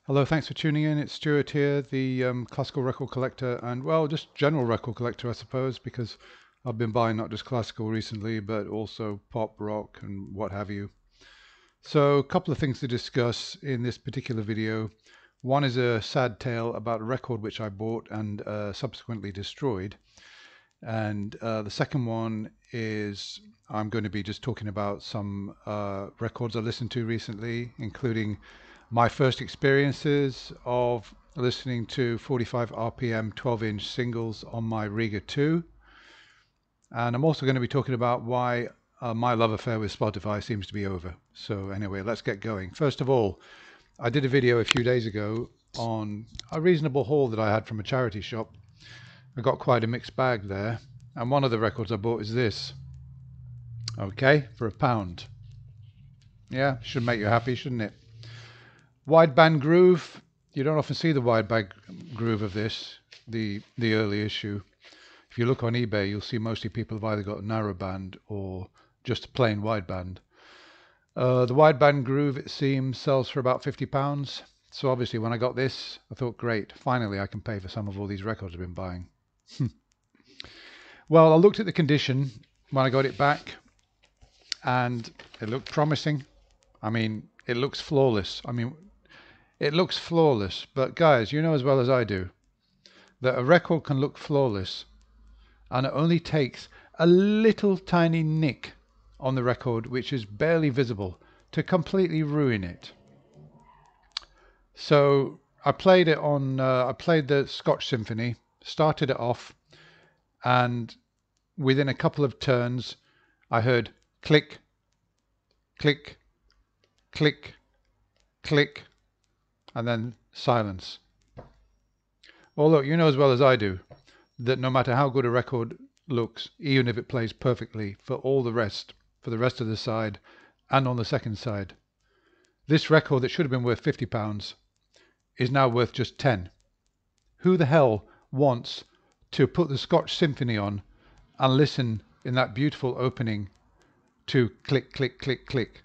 Hello, thanks for tuning in. It's Stuart here, the classical record collector, and well, just general record collector, I suppose, because I've been buying not just classical recently, but also pop, rock, and what have you. So, a couple of things to discuss in this particular video. One is a sad tale about a record which I bought and subsequently destroyed. And the second one is I'm going to be just talking about some records I listened to recently, including my first experiences of listening to 45 RPM 12-inch singles on my Riga 2. And I'm also going to be talking about why my love affair with Spotify seems to be over. So anyway, let's get going. First of all, I did a video a few days ago on a reasonable haul that I had from a charity shop. I got quite a mixed bag there, and one of the records I bought is this. Okay, for £1. Yeah, should make you happy, shouldn't it? Wideband groove. You don't often see the wideband groove of this, the early issue. If you look on eBay, you'll see mostly people have either got narrowband or just plain wideband. The wideband groove, it seems, sells for about £50. So obviously when I got this, I thought, great, finally I can pay for some of all these records I've been buying. Well, I looked at the condition when I got it back, and it looked promising. I mean, it looks flawless. It looks flawless, but guys, you know as well as I do that a record can look flawless, and it only takes a little tiny nick on the record, which is barely visible, to completely ruin it. So I played it on, I played the Scotch Symphony, started it off, and within a couple of turns, I heard click, click, click, click, and then silence. Well, look, you know as well as I do that no matter how good a record looks, even if it plays perfectly for the rest of the side and on the second side, this record that should have been worth £50 is now worth just 10. Who the hell wants to put the Scotch Symphony on and listen in that beautiful opening to click, click, click, click?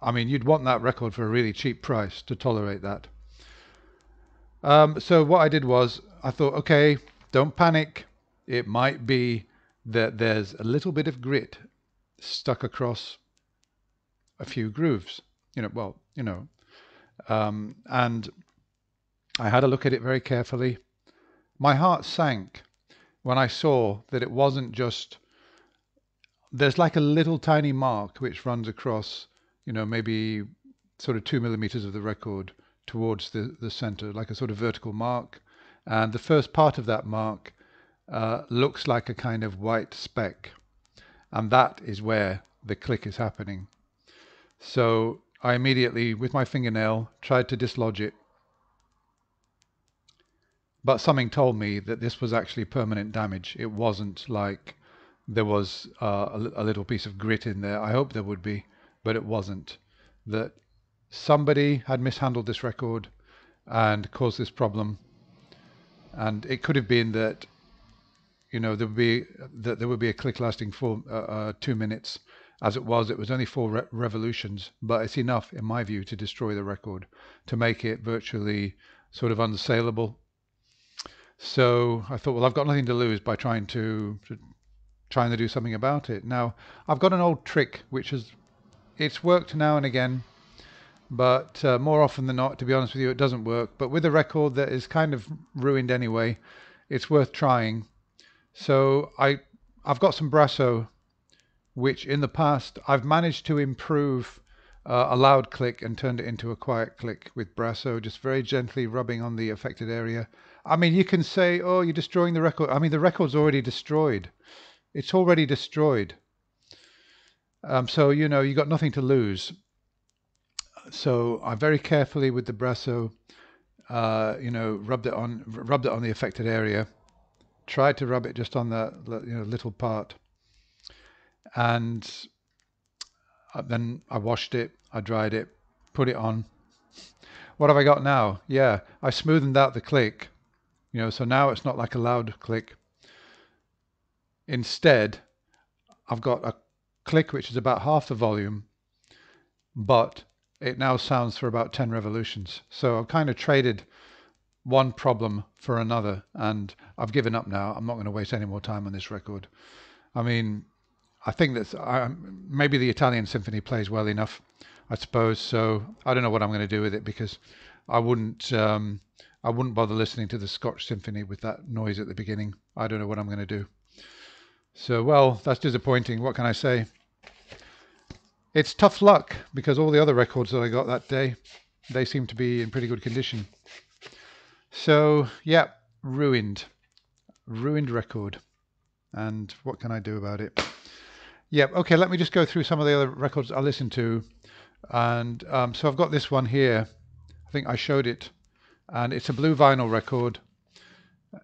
I mean, you'd want that record for a really cheap price to tolerate that. So what I did was I thought, okay, don't panic. It might be that there's a little bit of grit stuck across a few grooves, and I had a look at it very carefully. My heart sank when I saw that it wasn't just, there's like a little tiny mark which runs across, maybe sort of 2 millimeters of the record towards the center, like a sort of vertical mark. And the first part of that mark looks like a kind of white speck. And that is where the click is happening. So I immediately, with my fingernail, tried to dislodge it. But something told me that this was actually permanent damage. It wasn't like there was a little piece of grit in there. I hope there would be, but it wasn't. That somebody had mishandled this record and caused this problem. And it could have been that, there would be a click lasting for 2 minutes. As it was only 4 revolutions, but it's enough, in my view, to destroy the record, to make it virtually sort of unsaleable. So I thought, well, I've got nothing to lose by trying to do something about it. Now, I've got an old trick it's worked now and again, but more often than not, to be honest with you, it doesn't work. But with a record that is kind of ruined anyway, it's worth trying. So I've got some Brasso, which in the past I've managed to improve a loud click and turned it into a quiet click with Brasso, just very gently rubbing on the affected area. I mean, you can say, oh, you're destroying the record. I mean, the record's already destroyed. It's already destroyed. So, you got nothing to lose. So I very carefully with the Brasso, rubbed it on the affected area. Tried to rub it just on that little part. And then I washed it, I dried it, put it on. What have I got now? Yeah, I smoothened out the click, so now it's not like a loud click. Instead, I've got a click which is about half the volume, but it now sounds for about 10 revolutions. So I've kind of traded one problem for another, and I've given up now. I'm not going to waste any more time on this record. I mean, I think that maybe the Italian symphony plays well enough, I suppose. So I don't know what I'm going to do with it, because I wouldn't I wouldn't bother listening to the Scotch symphony with that noise at the beginning. I don't know what I'm going to do. So, well, that's disappointing. What can I say? It's tough luck, because all the other records that I got that day, they seem to be in pretty good condition. So, yeah, ruined record. And what can I do about it? Yeah, okay, let me just go through some of the other records I listened to. And so I've got this one here. I think I showed it. And it's a blue vinyl record.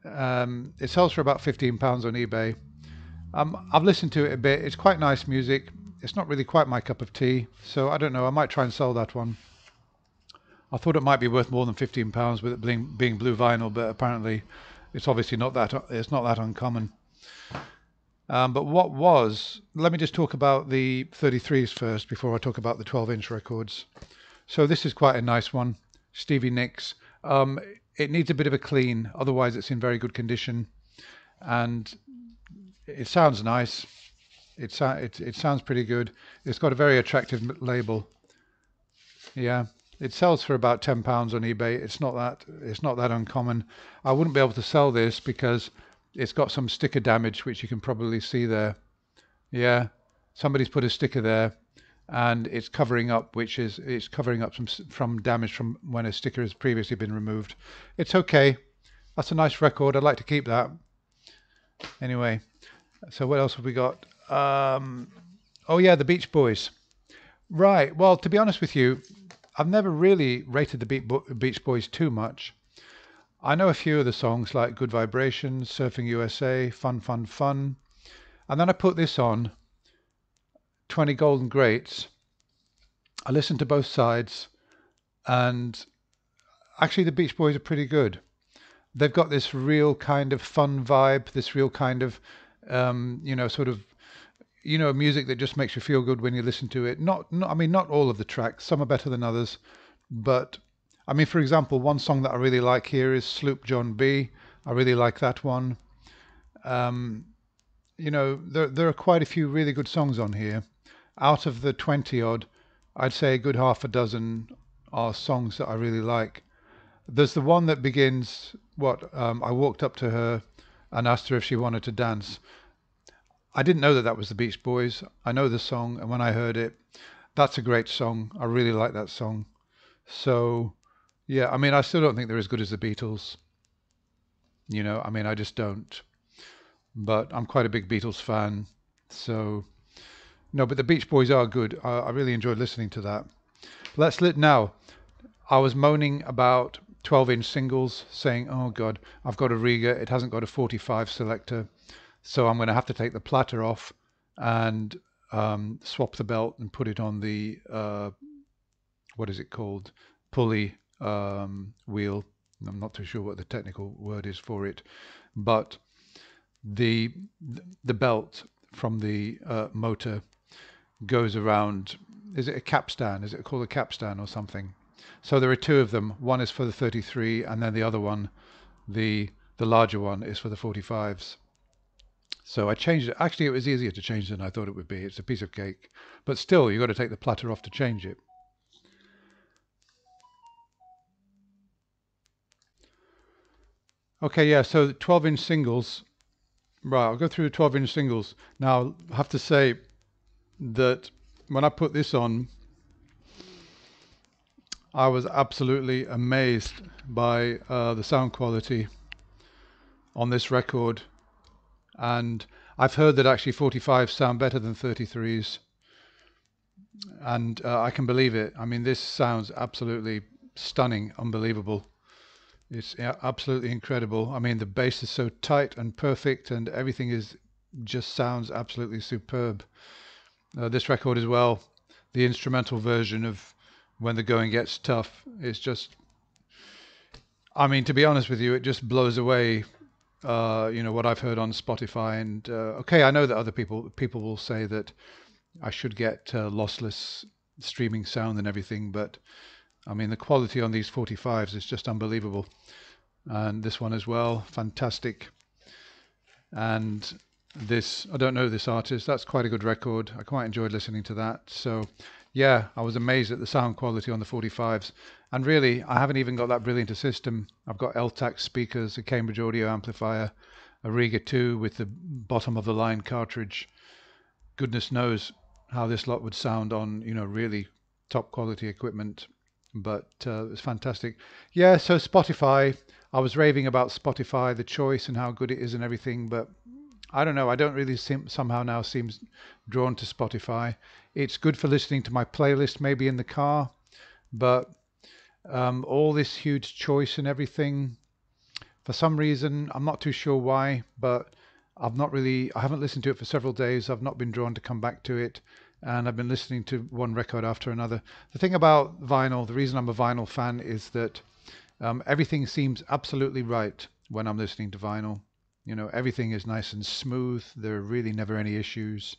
It sells for about £15 on eBay. I've listened to it a bit. It's quite nice music. It's not really quite my cup of tea. So I don't know. I might try and sell that one. I thought it might be worth more than £15 with it being blue vinyl, but apparently it's obviously not that. It's not that uncommon. But let me just talk about the 33s first before I talk about the 12-inch records. So this is quite a nice one, Stevie Nicks. It needs a bit of a clean, otherwise it's in very good condition, and it sounds nice. It sounds pretty good. It's got a very attractive label. Yeah. It sells for about £10 on eBay. It's not that uncommon. I wouldn't be able to sell this because it's got some sticker damage, which you can probably see there. Yeah, somebody's put a sticker there, and it's covering up, it's covering up from damage from when a sticker has previously been removed. It's okay. That's a nice record. I'd like to keep that. Anyway, so what else have we got? Oh yeah, the Beach Boys. Right. Well, to be honest with you, I've never really rated the Beach Boys too much. I know a few of the songs like Good Vibrations, Surfing USA, Fun, Fun, Fun. And then I put this on, 20 Golden Greats. I listened to both sides, and actually the Beach Boys are pretty good. They've got this real kind of fun vibe, this real kind of, sort of, music that just makes you feel good when you listen to it. I mean, not all of the tracks. Some are better than others. But, I mean, for example, one song that I really like here is Sloop John B. I really like that one. There are quite a few really good songs on here. Out of the 20 odd, I'd say a good half a dozen are songs that I really like. There's the one that begins, I walked up to her and asked her if she wanted to dance. I didn't know that was the Beach Boys. I know the song, and when I heard it, that's a great song. I really like that song. So, yeah, I mean, I still don't think they're as good as the Beatles. I mean, I just don't. But I'm quite a big Beatles fan. So, no, but the Beach Boys are good. I really enjoyed listening to that. Now. I was moaning about 12-inch singles, saying, oh God, I've got a Riga. It hasn't got a 45 selector. So I'm going to have to take the platter off and swap the belt and put it on the, what is it called? Pulley wheel. I'm not too sure what the technical word is for it. But the belt from the motor goes around, is it a capstan? Is it called a capstan or something? So there are two of them. One is for the 33, and then the other one, the larger one, is for the 45s. So I changed it. Actually, it was easier to change than I thought it would be. It's a piece of cake. But still, you've got to take the platter off to change it. Okay, yeah, so 12-inch singles. Right, I'll go through the 12-inch singles. Now, I have to say that when I put this on, I was absolutely amazed by the sound quality on this record. And I've heard that actually 45s sound better than 33s. And I can believe it. I mean, this sounds absolutely stunning, unbelievable. It's absolutely incredible. I mean, the bass is so tight and perfect, and everything just sounds absolutely superb. This record as well, the instrumental version of When the Going Gets Tough, is just, I mean, to be honest with you, it just blows away what I've heard on Spotify. And okay, I know that other people will say that I should get lossless streaming sound and everything, but I mean the quality on these 45s is just unbelievable. And this one as well, fantastic. And this, I don't know this artist, that's quite a good record. I quite enjoyed listening to that. So yeah, I was amazed at the sound quality on the 45s. And really, I haven't even got that brilliant a system. I've got LTAC speakers, a Cambridge audio amplifier, a Riga 2 with the bottom of the line cartridge. Goodness knows how this lot would sound on, really top quality equipment. But it's fantastic. Yeah, so Spotify, I was raving about Spotify, the choice and how good it is and everything, but I don't know. I don't really somehow now seems drawn to Spotify. It's good for listening to my playlist, maybe in the car, but all this huge choice and everything, for some reason, I'm not too sure why, but I haven't listened to it for several days. I've not been drawn to come back to it. And I've been listening to one record after another. The thing about vinyl, the reason I'm a vinyl fan is that everything seems absolutely right when I'm listening to vinyl. Everything is nice and smooth. There are really never any issues.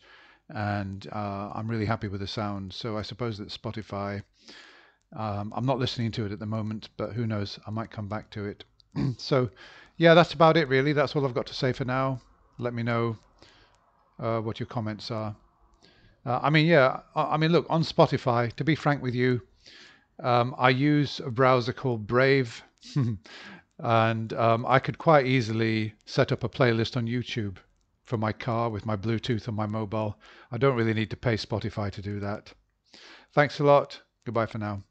And I'm really happy with the sound. So I suppose that Spotify, I'm not listening to it at the moment, but who knows? I might come back to it. So, yeah, that's about it, really. That's all I've got to say for now. Let me know what your comments are. I mean, yeah, I mean, look, on Spotify, to be frank with you, I use a browser called Brave, and I could quite easily set up a playlist on YouTube for my car with my Bluetooth on my mobile. I don't really need to pay Spotify to do that. Thanks a lot. Goodbye for now.